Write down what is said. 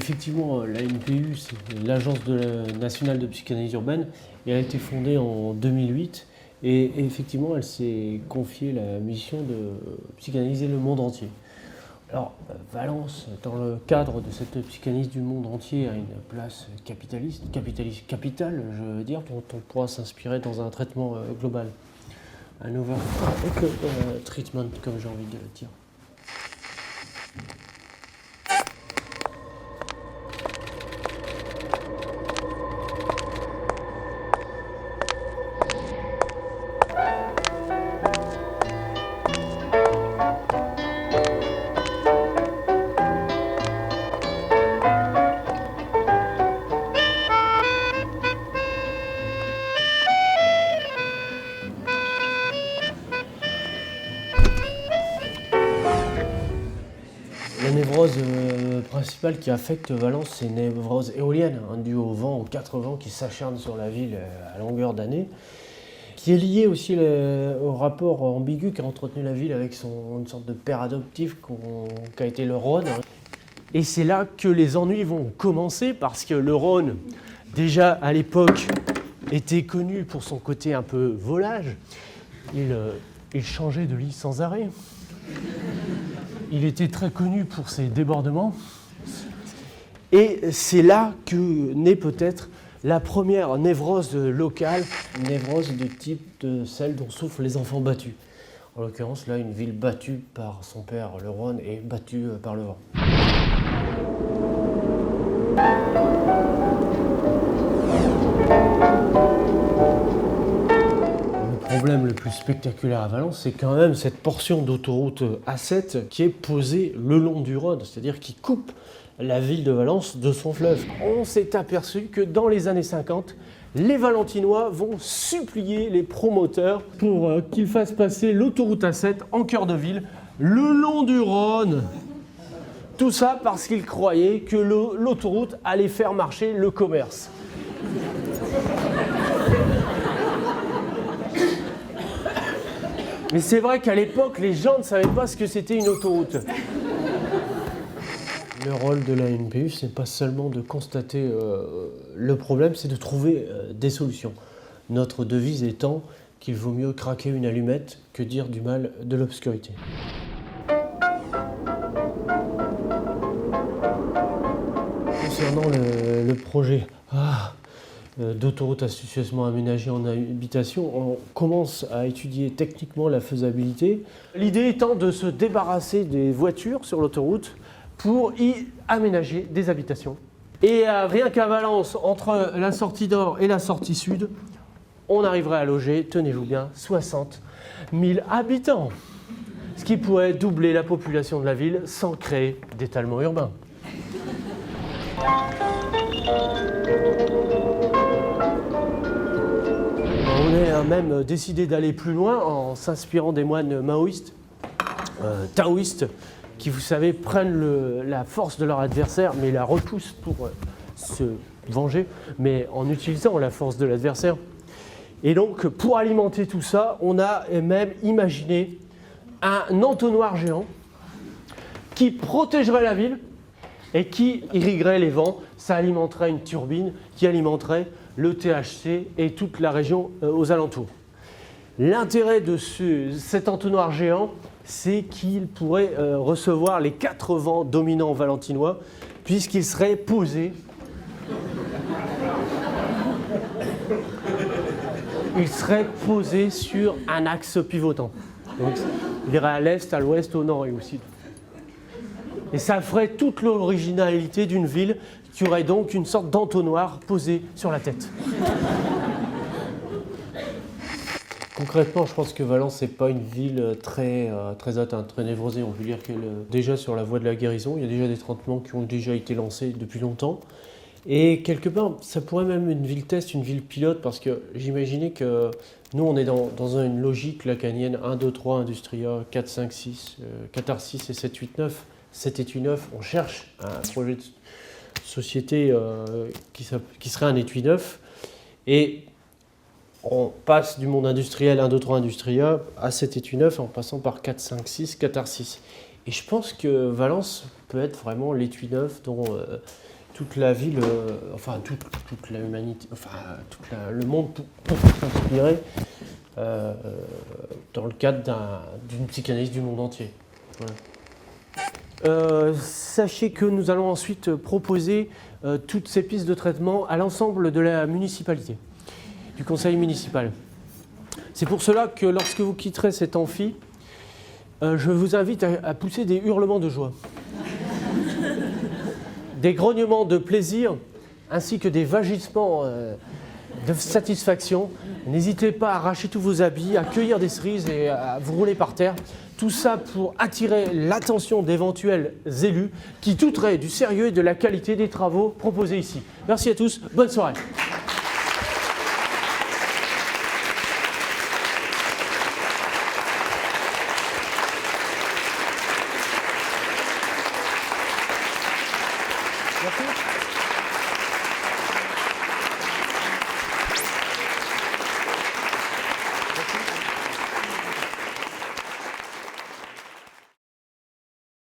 effectivement, la NPU, c'est l'Agence nationale de psychanalyse urbaine, et elle a été fondée en 2008. Et effectivement, elle s'est confiée la mission de psychanalyser le monde entier. Alors, Valence, dans le cadre de cette psychanalyse du monde entier, a une place capitaliste capitale, je veux dire, dont on pourra s'inspirer dans un traitement global. Un treatment, comme j'ai envie de le dire. La névrose principale qui affecte Valence, c'est une névrose éolienne, due au vent, aux 4 vents qui s'acharnent sur la ville à longueur d'année, qui est liée aussi au rapport ambigu qu'a entretenu la ville avec une sorte de père adoptif qu'a été le Rhône. Et c'est là que les ennuis vont commencer, parce que le Rhône, déjà à l'époque, était connu pour son côté un peu volage. Il changeait de lit sans arrêt. Il était très connu pour ses débordements. Et c'est là que naît peut-être la première névrose locale, une névrose de type de celle dont souffrent les enfants battus. En l'occurrence, là, une ville battue par son père, le Rhône, et battue par le vent. Le problème le plus spectaculaire à Valence, c'est quand même cette portion d'autoroute A7 qui est posée le long du Rhône, c'est-à-dire qui coupe la ville de Valence de son fleuve. On s'est aperçu que dans les années 50, les Valentinois vont supplier les promoteurs pour qu'ils fassent passer l'autoroute A7 en cœur de ville, le long du Rhône. Tout ça parce qu'ils croyaient que l'autoroute allait faire marcher le commerce. Mais c'est vrai qu'à l'époque, les gens ne savaient pas ce que c'était une autoroute. Le rôle de la NPU, c'est pas seulement de constater le problème, c'est de trouver des solutions. Notre devise étant qu'il vaut mieux craquer une allumette que dire du mal de l'obscurité. Concernant le projet d'autoroute astucieusement aménagée en habitation, on commence à étudier techniquement la faisabilité. L'idée étant de se débarrasser des voitures sur l'autoroute pour y aménager des habitations. Et rien qu'à Valence, entre la sortie nord et la sortie sud, on arriverait à loger, tenez-vous bien, 60 000 habitants. Ce qui pourrait doubler la population de la ville sans créer d'étalement urbain. On a même décidé d'aller plus loin en s'inspirant des moines taoïstes, qui, vous savez, prennent la force de leur adversaire, mais la repoussent pour se venger, mais en utilisant la force de l'adversaire. Et donc, pour alimenter tout ça, on a même imaginé un entonnoir géant qui protégerait la ville et qui irriguerait les vents. Ça alimenterait une turbine qui alimenterait le THC et toute la région aux alentours. L'intérêt de cet entonnoir géant, c'est qu'il pourrait recevoir les 4 vents dominants valentinois, puisqu'il serait posé. Il serait posé sur un axe pivotant. Donc, il irait à l'est, à l'ouest, au nord et au sud. Et ça ferait toute l'originalité d'une ville qui aurait donc une sorte d'entonnoir posé sur la tête. Concrètement, je pense que Valence n'est pas une ville très atteinte, très névrosée. On peut dire qu'elle est déjà sur la voie de la guérison. Il y a déjà des traitements qui ont déjà été lancés depuis longtemps. Et quelque part, ça pourrait même être une ville test, une ville pilote, parce que j'imaginais que nous, on est dans une logique lacanienne 1, 2, 3, Industria, 4, 5, 6, 4, 6 et 7, 8, 9. 7 étui 9, on cherche un projet de société qui serait un étui 9. Et on passe du monde industriel 1, 2, 3, Industria à 7 étui 9 en passant par 4, 5, 6, 4, 6. Et je pense que Valence peut être vraiment l'étui 9 dont toute la ville, enfin toute la humanité, enfin le monde pour s'inspirer dans le cadre d'une psychanalyse du monde entier. Voilà. Sachez que nous allons ensuite proposer toutes ces pistes de traitement à l'ensemble de la municipalité, du conseil municipal. C'est pour cela que lorsque vous quitterez cet amphi, je vous invite à pousser des hurlements de joie, des grognements de plaisir, ainsi que des vagissements de satisfaction. N'hésitez pas à arracher tous vos habits, à cueillir des cerises et à vous rouler par terre. Tout ça pour attirer l'attention d'éventuels élus qui douteraient du sérieux et de la qualité des travaux proposés ici. Merci à tous, bonne soirée. Merci.